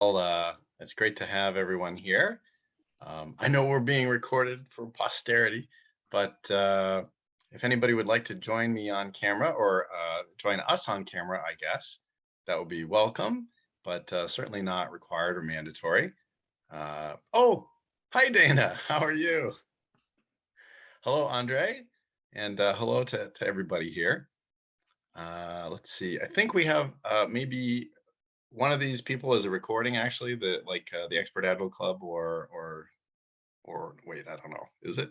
Well, it's great to have everyone here. I know we're being recorded for posterity, but if anybody would like to join me on camera or join us on camera, I guess that would be welcome, but certainly not required or mandatory. Oh, hi, Dana. How are you? Hello, Andre, and hello to everybody here. Let's see. I think we have maybe one of these people is a recording actually, the Expert Advocate Club or wait, I don't know. Is it?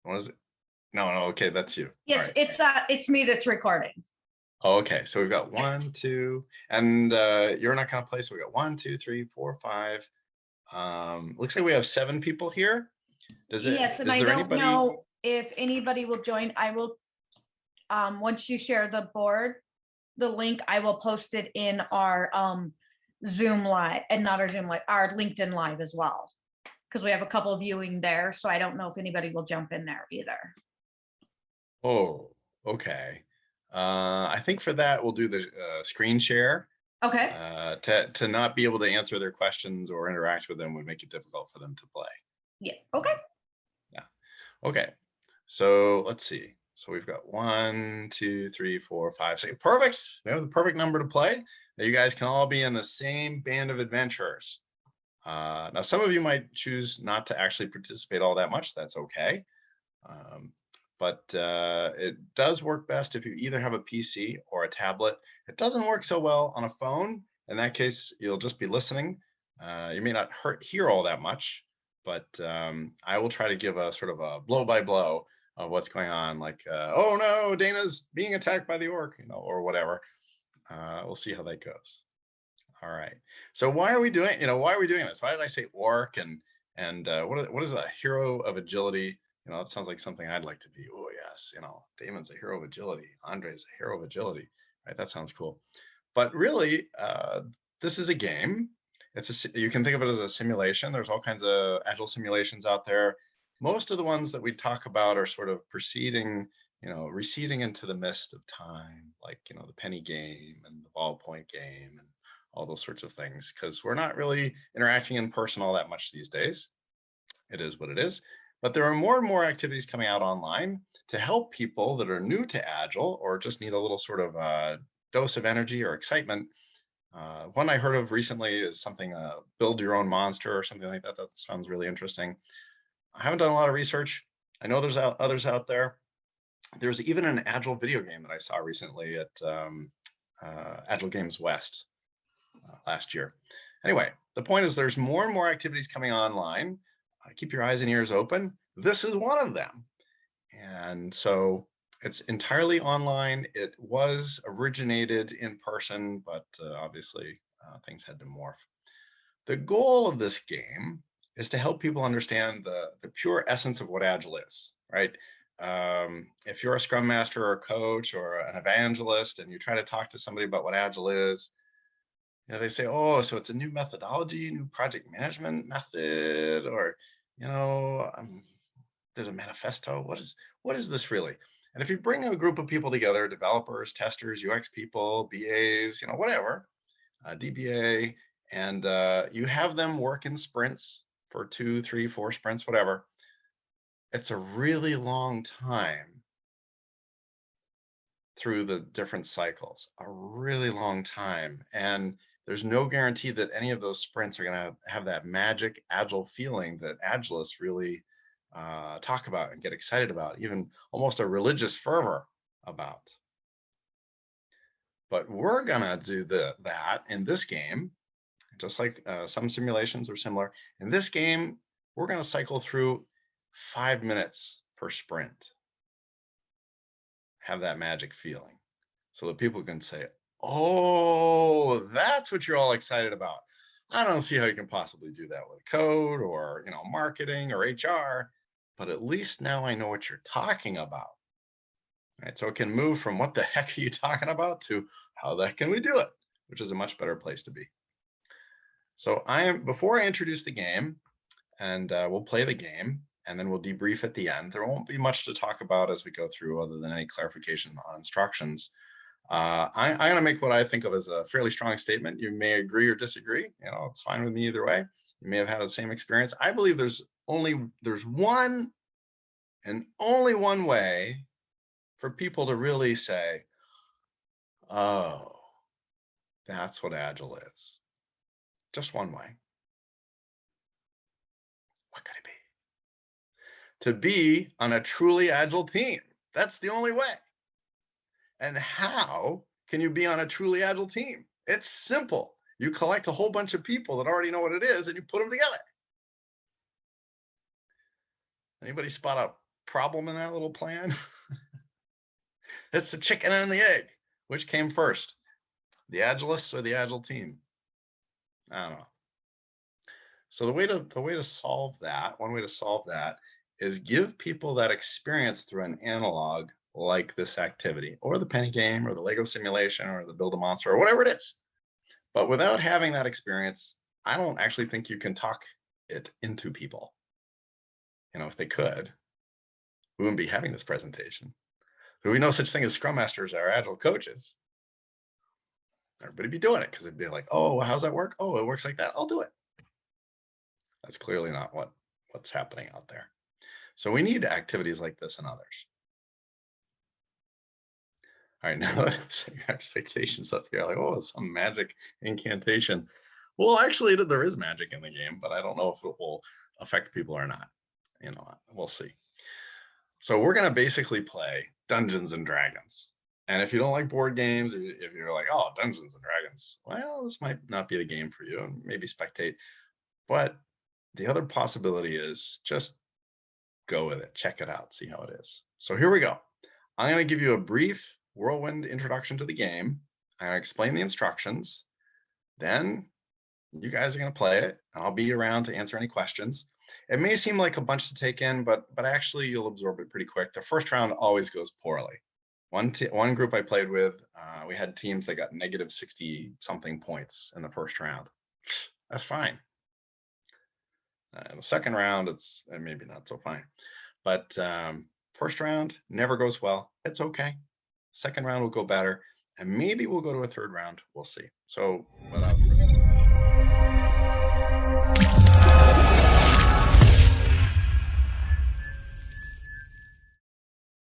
What is it? No, no, okay, that's you. All Yes, right. it's me that's recording. Oh, okay, so we've got Yeah. one, two, and you're not gonna play, so we got one, two, three, four, five. Looks like we have seven people here. Yes, and Is I there don't anybody? know if anybody will join. I will once you share the board, the link, I will post it in our Zoom live and not our Zoom live, our LinkedIn live as well. Because we have a couple viewing there. So I don't know if anybody will jump in there either. Oh, okay. I think for that we'll do the screen share. Okay. To not be able to answer their questions or interact with them would make it difficult for them to play. Yeah. Okay. Yeah. Okay. So let's see. So we've got one, two, three, four, five, six. Perfect. We have the perfect number to play. Now you guys can all be in the same band of adventurers. Now, some of you might choose not to actually participate all that much. That's okay. Um, but it does work best if you either have a PC or a tablet. It doesn't work so well on a phone. In that case, you'll just be listening. You may not hear all that much, but I will try to give a sort of a blow by blow of what's going on. Like, oh no, Dana's being attacked by the orc, or whatever. We'll see how that goes. All right. So why are we doing? Why are we doing this? Why did I say orc and what is a hero of agility? That sounds like something I'd like to be. Oh yes, Damon's a hero of agility. Andre's a hero of agility. Right? That sounds cool. But really, this is a game. You can think of it as a simulation. There's all kinds of agile simulations out there. Most of the ones that we talk about are sort of receding into the mist of time, like the penny game and the ballpoint game and all those sorts of things, because we're not really interacting in person all that much these days. It is what it is. But there are more and more activities coming out online to help people that are new to Agile or just need a little sort of dose of energy or excitement. One I heard of recently is something, build your own monster or something like that. That sounds really interesting. I haven't done a lot of research. I know there's others out there. There's even an Agile video game that I saw recently at Agile Games West last year. Anyway, the point is there's more and more activities coming online. Keep your eyes and ears open. This is one of them. And so it's entirely online. It was originated in person, but obviously things had to morph. The goal of this game is to help people understand the pure essence of what Agile is, right? If you're a Scrum Master or a coach or an evangelist and you try to talk to somebody about what Agile is, they say, oh, so it's a new methodology, new project management method, or, there's a manifesto. What is this really? And if you bring a group of people together, developers, testers, UX people, BAs, whatever, DBA, and you have them work in sprints for 2, 3, 4 sprints, whatever, it's a really long time through the different cycles, a really long time. And there's no guarantee that any of those sprints are going to have that magic Agile feeling that Agilists really talk about and get excited about, even almost a religious fervor about. But we're going to do that in this game, just like some simulations are similar. In this game, we're going to cycle through 5 minutes per sprint, have that magic feeling so that people can say, oh, that's what you're all excited about. I don't see how you can possibly do that with code or, marketing or HR, but at least now I know what you're talking about. Right? So it can move from what the heck are you talking about to how the heck can we do it, which is a much better place to be. So before I introduce the game, and we'll play the game, and then we'll debrief at the end. There won't be much to talk about as we go through other than any clarification on instructions. I'm going to make what I think of as a fairly strong statement. You may agree or disagree. It's fine with me either way. You may have had the same experience. I believe there's one and only one way for people to really say, oh, that's what Agile is. Just one way. What could it be? To be on a truly Agile team. That's the only way. And how can you be on a truly Agile team? It's simple. You collect a whole bunch of people that already know what it is and you put them together. Anybody spot a problem in that little plan? It's the chicken and the egg. Which came first? The Agilists or the Agile team? I don't know. So the way to solve that, one way to solve that is give people that experience through an analog like this activity or the penny game or the Lego simulation or the build a monster or whatever it is. But without having that experience, I don't actually think you can talk it into people. If they could, we wouldn't be having this presentation. We know such thing as Scrum Masters or Agile coaches. Everybody be doing it because they'd be like, oh, how's that work? Oh, it works like that. I'll do it. That's clearly not what's happening out there. So we need activities like this and others. All right, now set your expectations up here. Like, oh, some magic incantation. Well, actually, there is magic in the game, but I don't know if it will affect people or not. We'll see. So we're going to basically play Dungeons and Dragons. And if you don't like board games, if you're like, oh, Dungeons and Dragons, well, this might not be the game for you, and maybe spectate. But the other possibility is just go with it, check it out, see how it is. So here we go. I'm going to give you a brief whirlwind introduction to the game. I'm going to explain the instructions. Then you guys are going to play it. I'll be around to answer any questions. It may seem like a bunch to take in, but actually you'll absorb it pretty quick. The first round always goes poorly. One group I played with, we had teams that got negative 60 something points in the first round. That's fine. In the second round, it's maybe not so fine. But first round never goes well. It's okay. Second round will go better. And maybe we'll go to a third round. We'll see. So without further ado.